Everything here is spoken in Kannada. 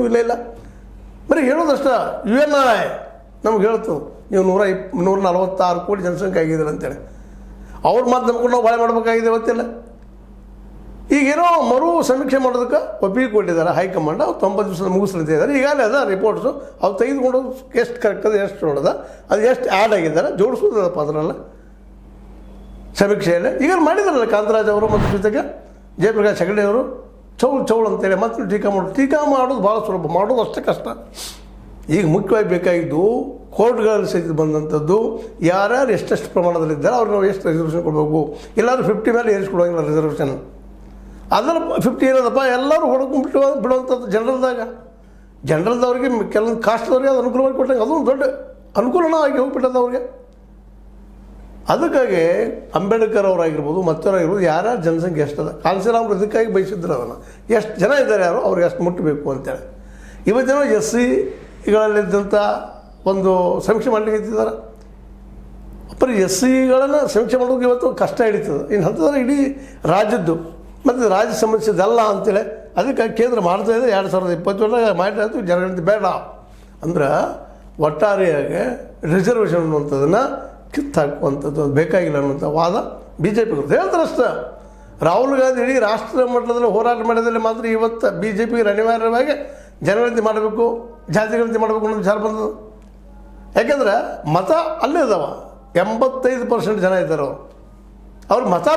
ಇಲ್ಲ ಬರೀ ಹೇಳೋದಷ್ಟ UNI ನಮ್ಗೆ ಹೇಳ್ತು ನೀವು 146 ಕೋಟಿ ಜನಸಂಖ್ಯೆ ಆಗಿದ್ದೀರ ಅಂತೇಳಿ ಅವ್ರ ಮಾತು ನಂಬ್ಕೊಂಡು ನಾವು ಭಾಳ ಮಾಡಬೇಕಾಗಿದೆ ಗೊತ್ತಿಲ್ಲ. ಈಗೇನೋ ಮರು ಸಮೀಕ್ಷೆ ಮಾಡೋದಕ್ಕೆ ಒಪ್ಪಿಗೆ ಕೊಟ್ಟಿದ್ದಾರೆ ಹೈಕಮಾಂಡ್. ಅವ್ರು 90 ದಿವಸ ಮುಗಿಸ್ಲಿದ್ದಾರೆ. ಈಗಾಗಲೇ ಅದ ರಿಪೋರ್ಟ್ಸು ಅವು ತೆಗೆದುಕೊಂಡು ಎಷ್ಟು ಕರೆಕ್ಟ್ ಅದ ಎಷ್ಟು ನೋಡೋದ ಅದು ಎಷ್ಟು ಆ್ಯಡ್ ಆಗಿದ್ದಾರೆ ಜೋಡಿಸೋದಪ್ಪ ಅದರಲ್ಲ ಸಮೀಕ್ಷೆಯಲ್ಲಿ. ಈಗ ಮಾಡಿದಾರಲ್ಲ ಕಾಂತರಾಜ್ ಅವರು ಮತ್ತು ಜೊತೆಗೆ ಜಯಪ್ರಕಾಶ್ ಹೆಗಡೆ ಅವರು ಚೌಳು ಅಂತೇಳಿ ಮತ್ತೆ ಟೀಕಾ ಮಾಡೋದು ಭಾಳ ಸುಲಭ, ಮಾಡೋದು ಅಷ್ಟೇ ಕಷ್ಟ. ಈಗ ಮುಖ್ಯವಾಗಿ ಬೇಕಾಗಿದ್ದು ಕೋರ್ಟ್ಗಳಲ್ಲಿ ಸಹಿತ ಬಂದಂಥದ್ದು ಯಾರ್ಯಾರು ಎಷ್ಟೆಷ್ಟು ಪ್ರಮಾಣದಲ್ಲಿದ್ದಾರೆ ಅವ್ರಿಗೆ ನಾವು ಎಷ್ಟು ರಿಸರ್ವೇಷನ್ ಕೊಡಬೇಕು. ಎಲ್ಲರೂ 50 ಮೇಲೆ ಏರಿಸ್ಕೊಡೋಂಗಿಲ್ಲ ರಿಸರ್ವೇಷನ್. ಅದರ 50 ಏನದಪ್ಪ ಎಲ್ಲರೂ ಹೊಡ್ಕೊಂಡ್ಬಿಟ್ಟು ಬಿಡುವಂಥದ್ದು ಜನರಲ್ದವ್ರಿಗೆ ಕೆಲವೊಂದು ಕಾಸ್ಟ್ದವ್ರಿಗೆ ಅದು ಅನುಕೂಲ ಮಾಡಿ ಕೊಟ್ಟಂಗೆ ಅದೊಂದು ದೊಡ್ಡ ಅನುಕೂಲನೂ ಆಗಿ ಹೋಗ್ಬಿಟ್ಟದ ಅವ್ರಿಗೆ. ಅದಕ್ಕಾಗಿ ಅಂಬೇಡ್ಕರ್ ಅವರಾಗಿರ್ಬೋದು ಮತ್ತವರಾಗಿರ್ಬೋದು ಯಾರ್ಯಾರು ಜನಸಂಖ್ಯೆ ಎಷ್ಟದ ಕಾಂಶಿರಾಮ್ ಇದಕ್ಕಾಗಿ ಬಯಸಿದ್ರು ಅದನ್ನು ಎಷ್ಟು ಜನ ಇದ್ದಾರೆ ಯಾರು ಅವ್ರಿಗೆ ಅಷ್ಟು ಮುಟ್ಟಬೇಕು ಅಂತೇಳಿ. ಇವತ್ತೇನೋ SCಗಳಲ್ಲಿದ್ದಂಥ ಒಂದು ಸಮೀಕ್ಷೆ ಮಾಡಲಿಕ್ಕೆ ಇತ್ತಿದ್ದಾರೆ. ಬರೀ SCಗಳನ್ನು ಸಮೀಕ್ಷೆ ಮಾಡೋದು ಇವತ್ತು ಕಷ್ಟ ಹಿಡಿತದೆ. ಇನ್ನು ಹಂತದ್ರೆ ಇಡೀ ರಾಜ್ಯದ್ದು ಮತ್ತು ರಾಜ್ಯ ಸಂಬಂಧಿಸಿದಲ್ಲ ಅಂತೇಳಿ ಅದಕ್ಕೆ ಕೇಂದ್ರ ಮಾಡ್ತಾಯಿದೆ. 2027 ಮಾಡಿದ್ದು ಜನಗಣತಿ ಬೇಡ ಅಂದ್ರೆ ಒಟ್ಟಾರೆಯಾಗಿ ರಿಸರ್ವೇಷನ್ ಅನ್ನುವಂಥದ್ದನ್ನು ಕಿತ್ತಾಕುವಂಥದ್ದು ಅದು ಬೇಕಾಗಿಲ್ಲ ಅನ್ನುವಂಥ ವಾದ BJP ಹೇಳ್ತಾರೆ ಅಷ್ಟೇ. ರಾಹುಲ್ ಗಾಂಧಿ ಇಡೀ ರಾಷ್ಟ್ರ ಮಟ್ಟದಲ್ಲಿ ಹೋರಾಟ ಮಾಡಿದಲ್ಲಿ ಮಾತ್ರ ಇವತ್ತು BJPಗೆ ಅನಿವಾರ್ಯವಾಗಿ ಜನಗಣತಿ ಮಾಡಬೇಕು ಜಾತಿ ಮಾಡಬೇಕು ಅನ್ನೋದು ವಿಚಾರ ಬಂದದ್ದು. ಯಾಕೆಂದ್ರೆ ಮತ ಅಲ್ಲೇ ಇದಾವ 85% ಜನ ಇದ್ದಾರೆ ಅವ್ರು ಮತ